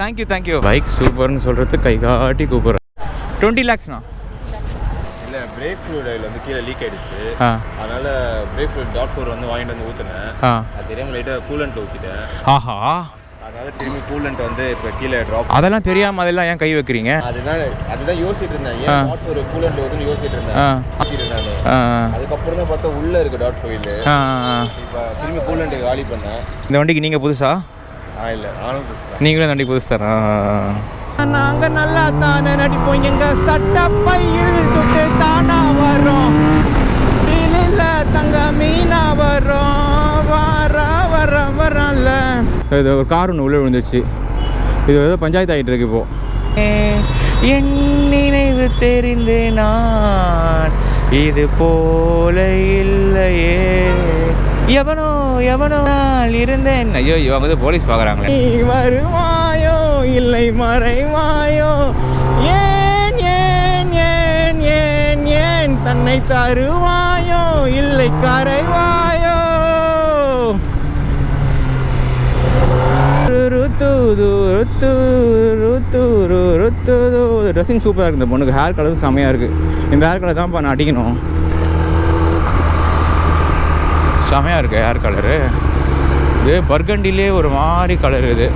Thank you. Bike சூப்பர்னு சொல்கிறது கை காட்டி கூப்பிட்றேன். 20 lakhsண்ணா. இல்லை, பிரேக் ஃப்ளூட் அதில் வந்து கீழே லீக் ஆகிடுச்சு. அதனால் பிரேக் ஃப்ளூட் .4 வந்து வாங்கிட்டு வந்து ஊற்றுனேன். அது தெரியாமல் லைட்டாக கூலண்ட் ஊற்றிட்டேன். ஆஹா, அதனால திரும்பி கூலண்ட் வந்து இப்போ கீழே ட்ராப். அதெல்லாம் தெரியாமல் அதெல்லாம் ஏன் கை வைக்கிறீங்க? அதுதான் யோசிச்சுட்டு இருந்தேன். ஏன் .4 கூலண்ட் ஊற்றுன்னு யோசிச்சுட்டு இருந்தேன் நான். அதுக்கப்புறம் தான் பார்த்தா உள்ளே இருக்குது .4. இப்போ திரும்பி கூலண்ட் காலி பண்ணேன். இந்த வண்டிக்கு நீங்கள் புதுசா? இல்லை, நானும் புதுசு. நீங்களும் வண்டி புதுசு தரேன். நாங்கள் நல்லா தானே நடிப்போம். எங்கள் சட்ட பையில் தொட்டு தானா வரோம். டீலில் தங்க மீனா வரோம். வரல இது ஒரு கார் ஒன்று உள்ளே விழுந்துச்சு. இது ஏதோ பஞ்சாயத்து ஆகிட்டு இருக்கு இப்போது. என் நினைவு தெரிந்து நான் இது போல இல்லையே, எவனோ இருந்தேன். ஐயோ, இவங்க வந்து போலீஸ் பார்க்குறாங்களே. நீ வருவாயோ இல்லை மறைவாயோ, ஏன் ஏன் ஏன் ஏன் ஏன் தன்னை தருவாயோ இல்லை கரைவாயோ. ட்ரெஸ்ஸிங் சூப்பராக இருக்குது. இந்த பொண்ணுக்கு ஹேர் கலரும் செம்மையாக இருக்குது. இந்த ஹேர் கலர் தான் நான் அடிக்கணும். செமையாக இருக்குது ஹேர் கலரு. இது பர்கண்டிலே ஒரு மாதிரி கலர். இது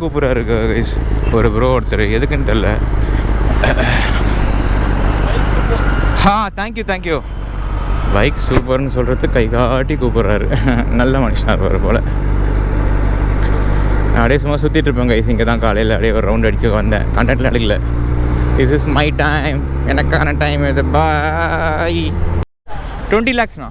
கூப்பிட்றாரு ஒரு ப்ரோ ஒருத்தர், எதுக்குன்னு தெரில. தேங்க்யூ. பைக் சூப்பர்னு சொல்கிறது கை காட்டி கூப்பிட்றாரு. நல்ல மனுஷனாக இருப்பார் போல். நான் அப்படியே சும்மா சுற்றிட்டு இருப்பேன் கைஸ். இங்கே தான் காலையில் அப்படியே ஒரு ரவுண்ட் அடித்து வந்தேன். கண்டென்ட்டில் எடுக்கல. This is my time. எனக்கான டைம் இது. பாய். 20 lakhsண்ணா.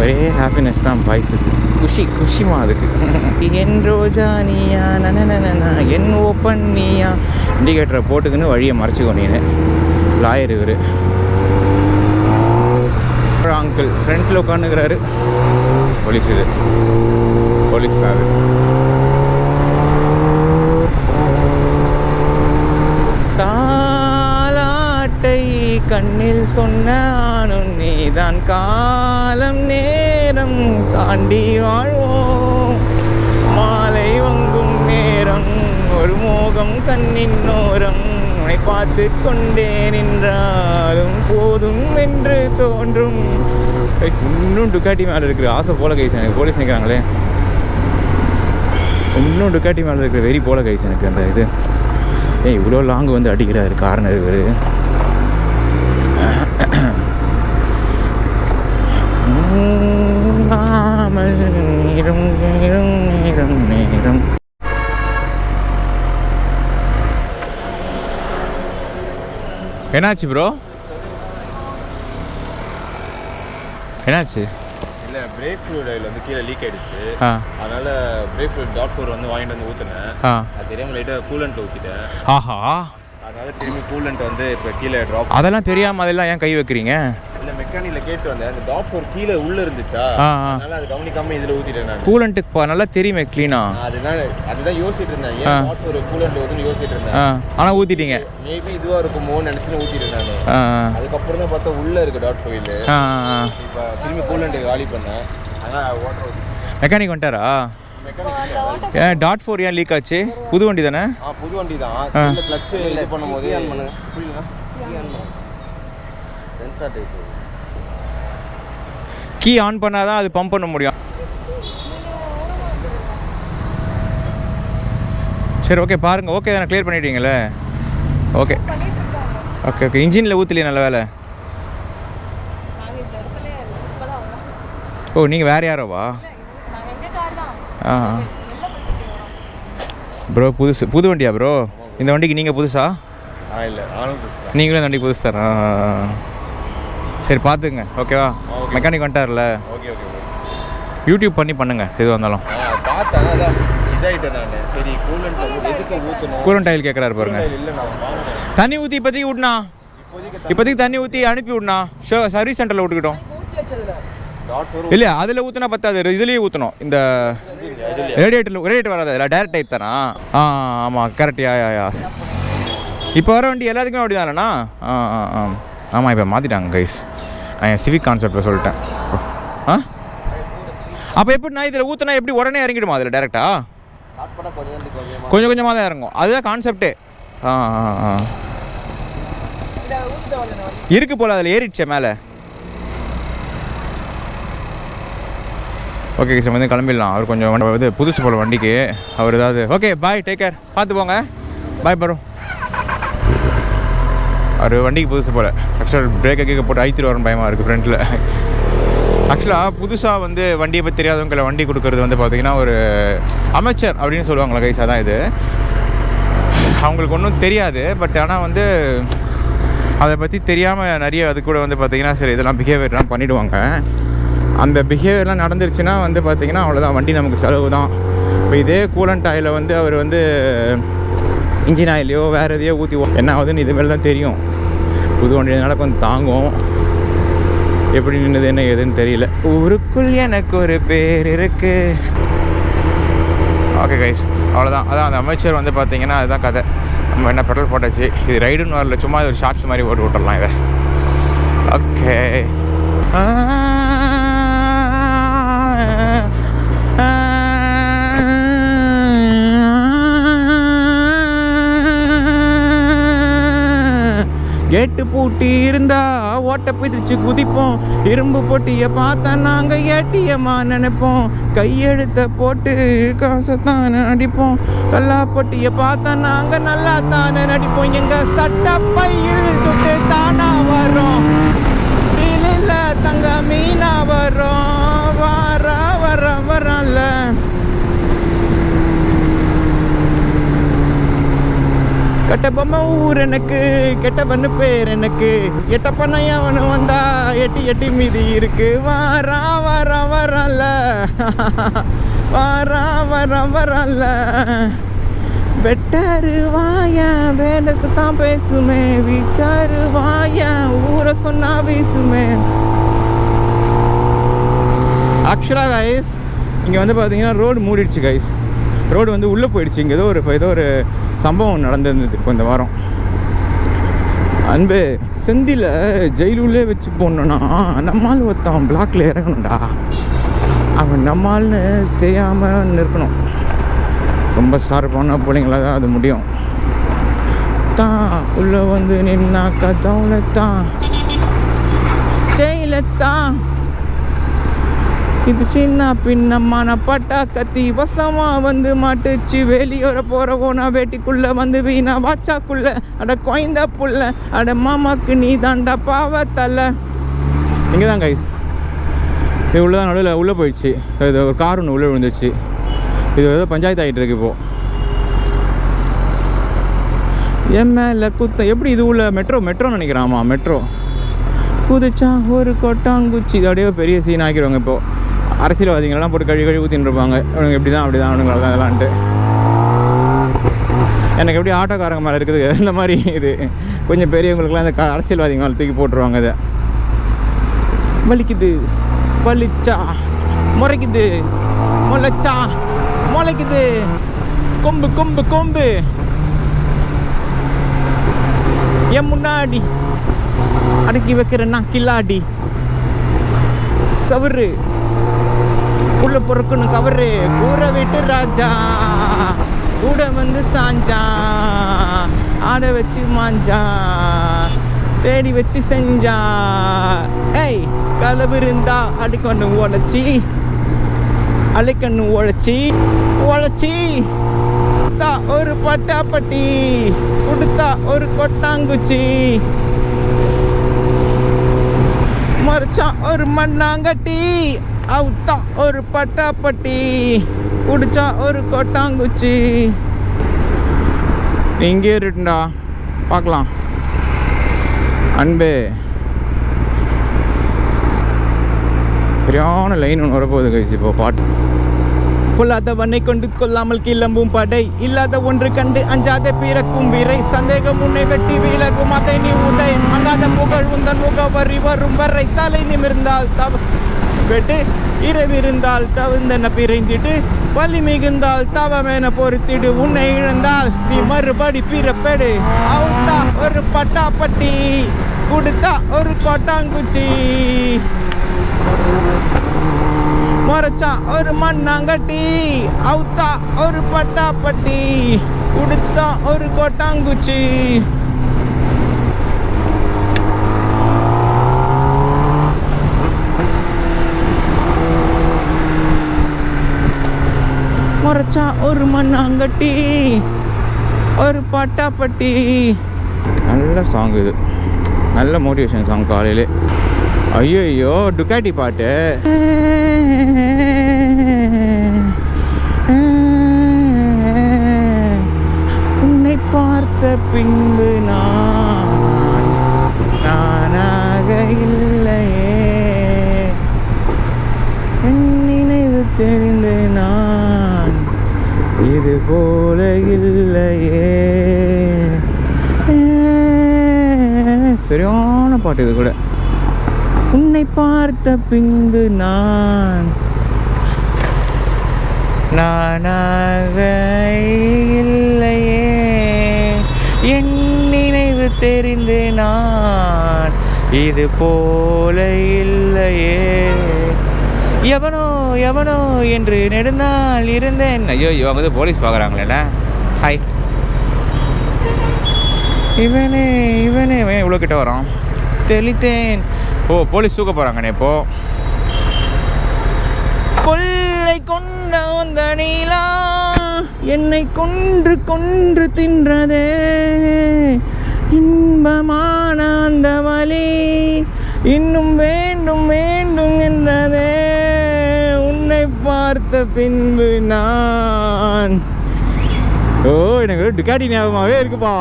ஒரே ஹாப்பினஸ் தான் பாய்ஸுக்கு. குஷிமா அதுக்கு. என் ரோஜா நீயா நனநனா என் ஓப்பன் நீயா. இண்டிகேட்டரை போட்டுக்குன்னு வழியை மறைச்சிக்கோ நீனு. லாயர் இவர். அங்கிள் ஃப்ரெண்ட்ஸில் உட்காந்துக்கிறாரு. போலீஸ் இது. போலீஸ் தான் அது. தாலாட்டை கண்ணில் சொன்னானும் நீதான். காலம் நேரம் தாண்டி வாழ்வோம். மாலை வங்கும் நேரம் ஒரு மோகம் கண்ணின் ஓரம். உன்னை பார்த்து கொண்டே நின்றாலும் போதும் என்று தோன்றும். கைஸ் இன்னும் டுக்காட்டி மேலே இருக்கிற ஆசை போல கைஸ் எனக்கு. போலீஸ் நிற்கிறாங்களே, இன்னும் டுக்காட்டி மேலே இருக்கிற வெறி போல கைஸ் எனக்கு அந்த இது. இவ்வளோ லாங்கு வந்து அடிக்கிறாரு கார்னர் இவர். நேரம் என்னாச்சு ப்ரோ? என்னாச்சு? இல்லை, பிரேக் ஃப்ளூட் அதில் வந்து கீழே லீக் ஆகிடுச்சு. அதனால் பிரேக் ஃப்ளூட் .4 வந்து வாங்கிட்டு வந்து ஊற்றுனேன். அது தெரியாமல் லைட்டாக கூலண்ட் ஊற்றிட்டேன். ஆஹா, அதனால் திரும்பி கூலண்ட் வந்து இப்போ கீழே ட்ராப். அதெல்லாம் தெரியாமல் அதெல்லாம் ஏன் கை வைக்கிறீங்க? இல்லை, மெக்கானிக்கில் கேட்டு வந்தேன். அந்த .4 கீழே உள்ளே இருந்துச்சா, அதனால் அது கவனிக்காமல் இதில் ஊற்றிட்டேன் நான். கூலண்ட்டுக்கு நல்லா தெரியுமே க்ளீனாக. அதுதான் யோசிச்சுட்டு இருந்தேன். ஏன் .4 கூலண்ட் ஊற்றுன்னு யோசிச்சுட்டு இருந்தேன். ஆனால் ஊற்றிட்டீங்க. மேபி இதுவாக இருக்குமோன்னு நினச்சின்னு ஊற்றிட்டேன் நான். அதுக்கப்புறம் தான் பார்த்தா உள்ளே இருக்குது .4. இப்போ திரும்பி கூலண்ட் காலி பண்ணேன். அதனால் ஓட்டுறது. மெக்கானிக் வந்துட்டாரா? ஏன் .4 ஏன் லீக் ஆச்சு? புது வண்டி தானே? புது வண்டி தான். கிளட்ச் இது பண்ணும்போது கீ ஆன் பண்ணாதான் அது பம்ப் பண்ண முடியும். சரி, ஓகே பாருங்கள். ஓகே தானே, கிளியர் பண்ணிட்டீங்களே. ஓகே. இன்ஜினில் ஊற்றலையே, நல்ல வேலை. ஓ, நீங்கள் வேறு யாரோவா? ப்ரோ புது வண்டியா ப்ரோ? இந்த வண்டிக்கு நீங்கள் புதுசா? இல்லை, நானும் புதுசு. நீங்களும் இந்த வண்டிக்கு புதுசு தரேன். சரி பார்த்துங்க, ஓகேவா? மெக்கானிக் வந்துட்டார்ல. ஓகே. யூடியூப் பண்ணி பண்ணுங்கள் எது வந்தாலும். பார்த்தேன், அதான் இதாகிட்டேன் நான். சரி, எதுக்கு ஊற்றணும்? கூலண்ட் ஆயில் கேட்குறாரு பாருங்க. தண்ணி ஊற்றி இப்போதைக்கு விட்னா, இப்போதைக்கு தண்ணி ஊற்றி அனுப்பி விட்னா. சர்வீஸ் சென்டரில் விட்டுக்கிட்டோம். இல்லை அதில் ஊற்றினா பத்தாது, இதுலேயே ஊற்றணும். இந்த ரேடியேட்டர் வராது, அதில் டேரக்ட் டைப் தானா? ஆமாம் கரெக்ட். யா இப்போ வர வண்டி எல்லாத்துக்குமே அப்படி தான் இல்லைண்ணா? ஆமாம் இப்போ மாற்றிட்டாங்க கைஸ். நான் என் சிவிக் கான்செப்டில் சொல்லிட்டேன். அப்போ எப்படி நான் இதில் ஊற்றினா எப்படி உடனே இறங்கிடுமா அதில் டேரெக்டா? கொஞ்சம் கொஞ்சமாக தான் இறங்கும், அதுதான் கான்செப்டே. இருக்கு போல் அதில் ஏறிடுச்சே மேலே. ஓகே சார், வந்து கிளம்பிடலாம். அவர் கொஞ்சம் இது புதுசு போல் வண்டிக்கு, அவர் ஏதாவது. ஓகே பாய், டேக் கேர், பார்த்து போங்க, பாய் பரோ. அவர் வண்டிக்கு புதுசு போல். ஆக்சுவலாக பிரேக்கை கேட்க போட்டு ஐத்திரு வரணும், பயமாக இருக்குது ஃப்ரண்ட்டில். ஆக்சுவலாக புதுசாக வந்து வண்டியை பற்றி தெரியாதவங்களை வண்டி கொடுக்குறது வந்து பார்த்திங்கன்னா ஒரு அமைச்சர் அப்படின்னு சொல்லுவாங்களா கைஸ், அதான் இது. அவங்களுக்கு ஒன்றும் தெரியாது, பட் ஆனால் வந்து அதை பற்றி தெரியாமல் நிறைய அது கூட வந்து பார்த்திங்கன்னா சரி இதெல்லாம் பிஹேவியர்லாம் பண்ணிவிடுவாங்க. அந்த பிஹேவியர்லாம் நடந்துருச்சுன்னா வந்து பார்த்திங்கன்னா அவ்வளோதான், வண்டி நமக்கு செலவு தான். இப்போ இதே கூலண்ட் ஆயிலை வந்து அவர் வந்து இன்ஜின் ஆயிலையோ வேறு எதையோ ஊற்றி என்ன ஆகுதுன்னு இதுமாரி தான் தெரியும். புது வண்டினால கொஞ்சம் தாங்கும், எப்படி நின்றுது என்ன ஏதுன்னு தெரியல. ஊருக்குள் எனக்கு ஒரு பேர் இருக்கு. ஓகே கைஸ், அவ்வளோதான். அதான் அந்த அமைச்சர் வந்து பார்த்தீங்கன்னா அதுதான் கதை. நம்ம என்ன பெட்ரோல் போட்டாச்சு, இது ரைடுன்னு வரல, சும்மா ஒரு ஷார்ட்ஸ் மாதிரி போட்டு விட்டுடலாம் இதை. ஓகே கேட்டு பூட்டி இருந்தா ஓட்ட பிதிச்சு குதிப்போம், இரும்பு பொட்டியை பார்த்தா நாங்கள் ஏட்டியம்மா நினைப்போம், கையெழுத்த போட்டு காசைத்தானே அடிப்போம், கல்லா பொட்டியை பார்த்தா நாங்கள் நல்லா தானே நடிப்போம், எங்கள் சட்டப்பையில் தொட்டு தானா வரோம், இல்ல தங்க மீனா வரோம், வரல கெட்ட பொம்மை ஊர் எனக்கு, கெட்ட பண்ணு பேர் எனக்கு, எட்ட பண்ண அவனு வந்தா எட்டி மீதி இருக்கு, வரல வரல வெட்டாரு வாயா வேடத்தை தான் பேசுமே, வீச்சாரு வாயா ஊரை சொன்னா வீசுமே. ஆக்சுவலாக கைஸ் இங்கே வந்து பார்த்தீங்கன்னா ரோடு மூடிடுச்சு கைஸ், ரோடு வந்து உள்ளே போயிடுச்சு. இங்கே ஏதோ ஒரு சம்பவம் நடந்திருந்தது இப்போ இந்த வாரம். அன்பு செந்தியில் ஜெயிலுள்ளே வச்சு போனோன்னா நம்மால் ஒருத்தன் பிளாக்ல இறங்கணும்டா, அவன் நம்மால்னு தெரியாமல் இருக்கணும். ரொம்ப ஷார்ப்பான பிள்ளைங்களா தான் அது முடியும். தான் உள்ளே வந்து நின்னாக்கா தவளைத்தான் ஜெயிலத்தான், இது சின்ன பின்னமான பட்டா கத்தி வசமா வந்து மாட்டுச்சு, வெளியோர போறவோனா வேட்டிக்குள்ள வந்து வீணா வாச்சாக்குள்ள, அட குழந்த புள்ள, அட மாமாக்கு நீ தாண்டா பாவத்தல்ல. இங்கே தான் கைஸ், இது உள்ளதான் நடுவில் உள்ளே போயிடுச்சு. இது ஒரு கார் ஒன்று உள்ளே விழுந்துச்சு. இது ஏதோ பஞ்சாயத்து ஆகிட்டு இருக்கு இப்போது. என் மேலே குத்தம் எப்படி இது உள்ள மெட்ரோன்னு நினைக்கிறேன். ஆமாம் மெட்ரோ புதுச்சா ஒரு கொட்டாங்குச்சி, இது அப்படியே பெரிய சீன் ஆக்கிடுவாங்க. இப்போது அரசியல்வாதிகளெல்லாம் போட்டு கழுவி ஊற்றின்னு இருப்பாங்க, அவனுங்க எப்படி தான் அப்படி தான் அவனுங்களால தான் இதெல்லாம்ட்டு. எனக்கு எப்படி ஆட்டோக்காரங்க மேலே இருக்குது இந்த மாதிரி இது கொஞ்சம் பெரியவங்களுக்குலாம் இந்த அரசியல்வாதிங்க மேலே தூக்கி போட்டுருவாங்க. இதை வலிக்குது வலிச்சா முறைக்குது முளைச்சா முளைக்குது கொம்பு கொம்பு கொம்பு என் முன்னாடி அடக்கி வைக்கிறேன்னா கில்லாடி சவரு உள்ள பொறுக்குன்னு கவரு கூரை விட்டு ராஜா கூட வந்து சாஞ்சா ஆட வச்சு மாஞ்சா தேடி வச்சு செஞ்சா. ஏய் களவு இருந்தா அடிக்கண்ணு உழைச்சி அலைக்கண்ணு உழைச்சி ஒரு பட்டாப்பட்டி கொடுத்தா ஒரு கொட்டாங்குச்சி, மறைச்சா ஒரு மண்ணாங்கட்டி, அவுத்தா ஒரு பட்டாப்பட்டி, குடிச்சா ஒரு கொட்டாங்குச்சி. இங்கே இருக்குண்டா பார்க்கலாம். அன்பே சரியான லைன் ஒன்று வரப்போகுது கைஸ். இப்போ பாட்டு பொல்லாதவனை கொண்டு கொள்ளாமல் கிளம்பும் படை இல்லாத ஒன்று கண்டு அஞ்சாத பிறக்கும் வீரை சந்தேகம் உன்னை வெட்டி விலகும் அதை நீ உதை மங்காத புகழ் உந்தன் முகவரி வரும் வரை தலை நிமிர்ந்தால் வெட்டு இரவிருந்தால் தவிர்ந்தன பிறைந்திடு வலி மிகுந்தால் தவமென பொறுத்திடு உன்னை இழந்தால் நீ மறுபடி பிறப்பெடு அவுத்தா ஒரு பட்டாப்பட்டி கொடுத்தா ஒரு கொட்டாங்குச்சி மொரச்சா ஒரு மண்ணாங்கட்டி அவுத்தா ஒரு பட்டாப்பட்டி கொடுத்தா ஒரு கொட்டாங்குச்சி மொரச்சா ஒரு மண்ணாங்கட்டி ஒரு பட்டாப்பட்டி. நல்ல சாங் இது, நல்ல மோட்டிவேஷன் சாங் காலையிலே. ஐயோ டுக்காட்டி பாட்டு. உன்னை பார்த்த பின்பு நானாக இல்லையே என் நினைவு தெரிந்து நான் இது போல இல்லையே. சரியான பாட்டு இது கூட. உன்னை பார்த்த பின்பு நானாக இல்லையே என் நினைவு தெரிந்து நான் இது போல இல்லையே. எவனோ என்று நெடுநாள் இருந்தேன். ஐயோ இவங்க வந்து போலீஸ் பார்க்குறாங்களேண்ணா. ஹாய். இவனே இவ்வளோ கிட்ட வரான். தெளித்தேன். ஓ போலீஸ் தூக்க போகிறாங்கண்ணே இப்போ. கொள்ளை கொண்ட அந்த நீலா என்னை கொன்று தின்றதே இன்பமான அந்த வலி இன்னும் வேண்டும் என்றதே உன்னை பார்த்த பின்பு நான். ஓ எனக்கு டுக்காட்டி ஞாபகமாகவே இருக்குப்பா.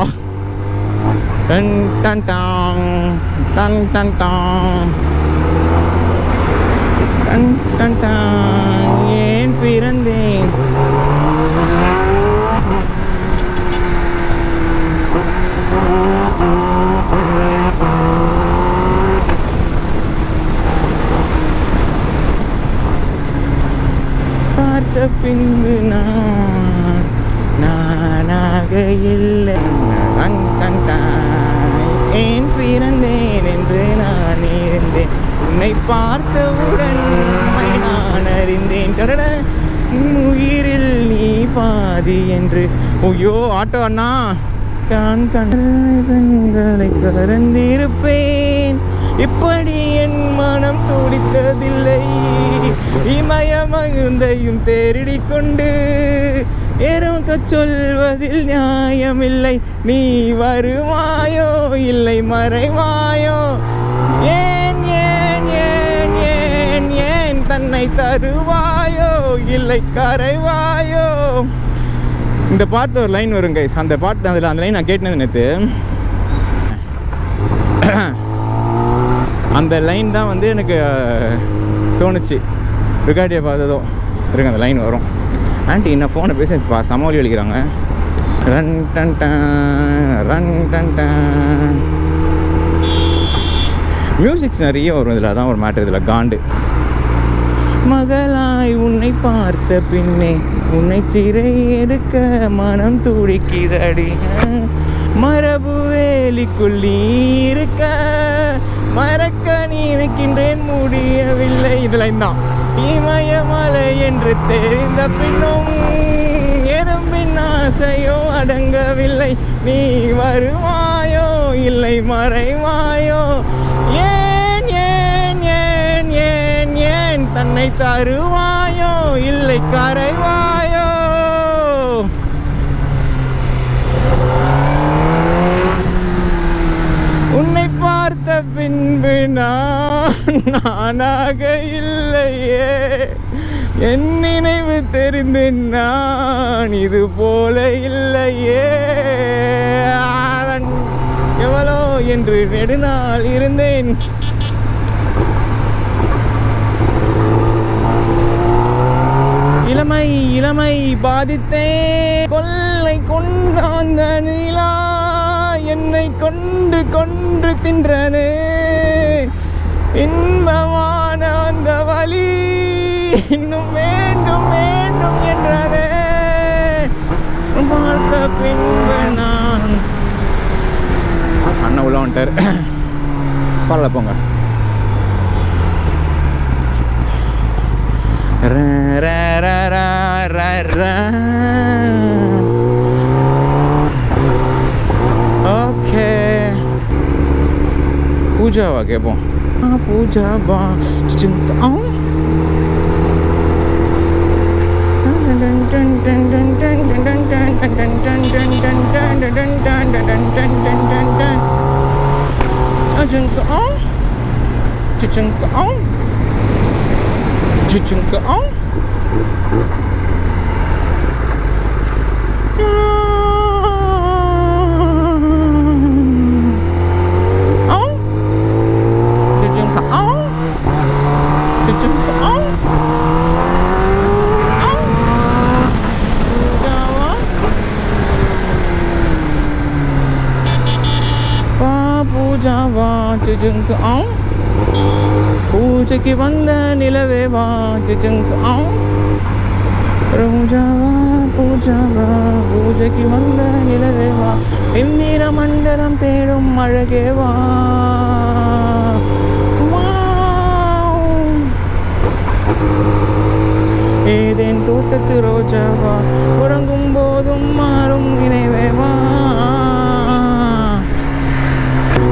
டன் டன் டாங் டன் டன் டாங் டன் டன் டாங். ஏன் பிறந்தேன் பார்த்த பின்பு நானாக இல்லை. ஏன் பிறந்தேன் என்று நான் இருந்தேன் உன்னை பார்த்தவுடன் நான் அறிந்தேன் உயிரில் நீ பாதி என்று. ஐயோ ஆட்டோ அண்ணா. கண்களை கறந்திருப்பேன் இப்படி என் மனம் துடித்ததில்லை. இமயமகுந்தையும் தேடிக் கொண்டு ஏறக்க சொல்வதில் நியாயமில்லை. நீ வருவாயோ இல்லை மறைவாயோ ஏன் ஏன் ஏன் ஏன் ஏன் தன்னை தருவாயோ இல்லை கரைவாயோ. இந்த பாட்டு ஒரு லைன் வரும் கைஸ். அந்த பாட்டு அந்த லைன் நான் கேட்டது நேற்று. அந்த லைன் தான் வந்து எனக்கு தோணுச்சு ரிகார்டியை பார்த்ததும். இருங்க அந்த லைன் வரும். ஆண்டி என்ன ஃபோனை பேசி சமாளி அளிக்கிறாங்க. ரன் டன் ரன் டன் மியூசிக்ஸ் நிறைய வரும் இதில். அதான் ஒரு மேட்டர் இதில் காண்டு. மகளாய் உன்னை பார்த்த பின்னே உன்னை சிறை எடுக்க மனம் துடிக்குதடி. மரபு வேலிக்குள் நீ இருக்க மறக்க நினைக்கின்றேன் முடியவில்லை. இதில் தான் இமயமலை என்று தெரிந்த பின்னும் எறும்பின் ஆசையோ அடங்கவில்லை. நீ வருவாயோ இல்லை மறைவாயோ ஏன் ஏன் ஏன் ஏன் ஏன் தன்னை தருவாயோ இல்லை கரைவாயோ. உன்னை பார்த்த பின்பு நானாக இல்லையே என் நினைவு தெரிந்து நான் இது போல இல்லையே. எவ்வளோ என்று நெடுநாள் இருந்தேன். இளமை பாதித்தேன் கொள்ளை கொண்டாந்த நீலா என்னை கொன்று கொன்று தின்றது இன்பமான அந்த வலி இன்னும் வேண்டும் வேண்டும் என்றதே பார்த்த பின்பு நான் அண்ணன் உள்ள வந்துட்டார் பரவாயில்ல போங்க ஓகே பூஜாவா கேட்போம் பூஜாவா பூஜைக்கு வந்த நிலவே வா ரோஜாவா பூஜாவா பூஜைக்கு வந்த நிலவே வா வெண்ணிற மண்டலம் தேடும் அழகே வா ஏதேன் தோட்டத்து ரோஜாவா உறங்கும் போதும் மாறும் நினைவே வா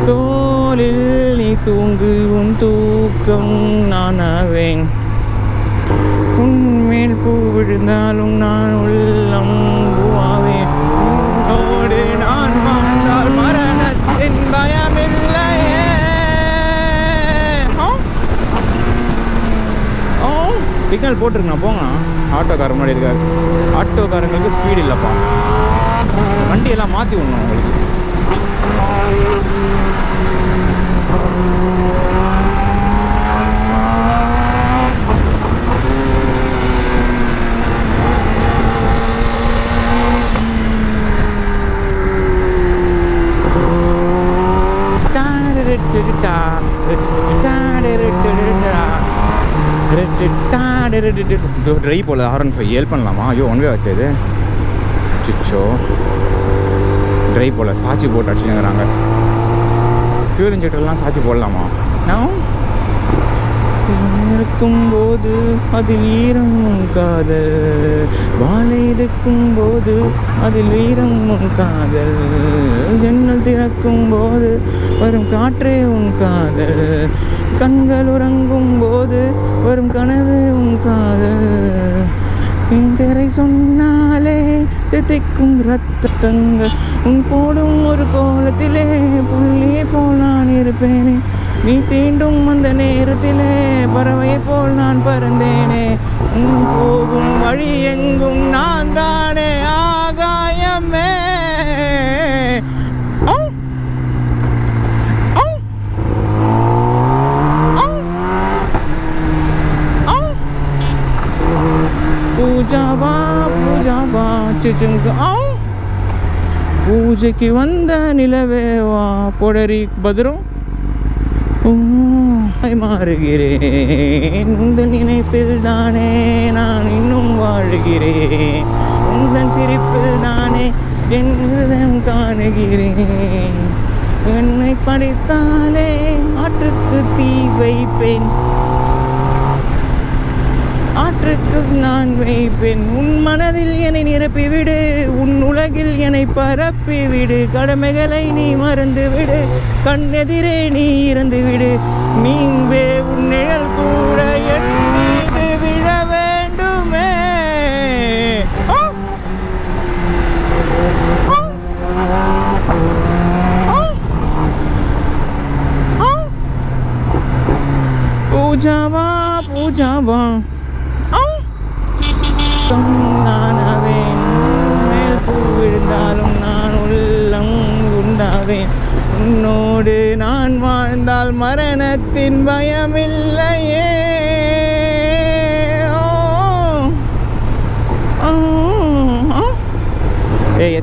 தோளில் நீ தூங்கு உன் தூக்கம் நானாவேன் உன்மேல் பூ விழுந்தாலும் நான் உள்ளம் பூவாவேன் உன்னோடு நான் வாழ்ந்தால் மரணத்தின் பயமில்லையே சிக்னல் போட்டிருக்கேன் போங்க ஆட்டோக்காரர் முன்னாடி இருக்காரு ஆட்டோக்காரங்களுக்கு ஸ்பீடு இல்லைப்பா வண்டியெல்லாம் மாற்றி விடணும் உங்களுக்கு ட்ரை போல R15 ஹெல்ப் பண்ணலாமா ஐயோ ஒன்வே வச்சது சிச்சோ ட்ரை போல சாட்சி போட்டு அடிச்சுங்கிறாங்க ஃபியூல் இன்ஜெக்டர்லாம் சாட்சி போடலாமா நான் இருக்கும்போது அதில் ஈரம் உன் காதல் வாழை இருக்கும்போது அதில் வீரம் உன் காதல் ஜன்னல் திறக்கும் போது வரும் காற்றே உன் காதல் கண்கள் உறங்கும் போது வரும் கனவு உன் காதல் என் பேரை சொன்னாலே தித்திக்கும் ரத்தங்கள் உன் போடும் ஒரு கோலத்திலே புள்ளியை போல் நான் இருப்பேனே நீ தீண்டும் அந்த நேரத்திலே பறவையை போல் நான் பறந்தேனே போகும் வழி எங்கும் நான் தானே ஆகாயமே பூஜாவா பூஜாவா பூஜைக்கு வந்த நிலவே வா பொடரி பத்ரம் மாறுகிறேன் உந்தன் நினைப்பில் தானே நான் இன்னும் வாழுகிறேன் உந்தன் சிரிப்பில் தானே என் ஹிருதயம் காணுகிறேன் என்னை படித்தாலே ஆற்றுக்கு தீ வைப்பேன் ஆற்றுக்கு நான் வைப்பேன் உன் மனதில் என்னை நிரப்பிவிடு உன் உலகில் என்னை பரப்பிவிடு கடமைகளை நீ மறந்துவிடு கண்ணெதிரே நீ இறந்துவிடு நீங்கே உன் நிழல் கூட என் மீது விழ வேண்டுமே பூஜாவா பூஜாவா நானாவேன் மேல் பூ விழுந்தாலும் நான் உள்ளம் உண்டாவேன் உன்னோடு நான் வாழ்ந்தால் மரணத்தின் பயமில்லையே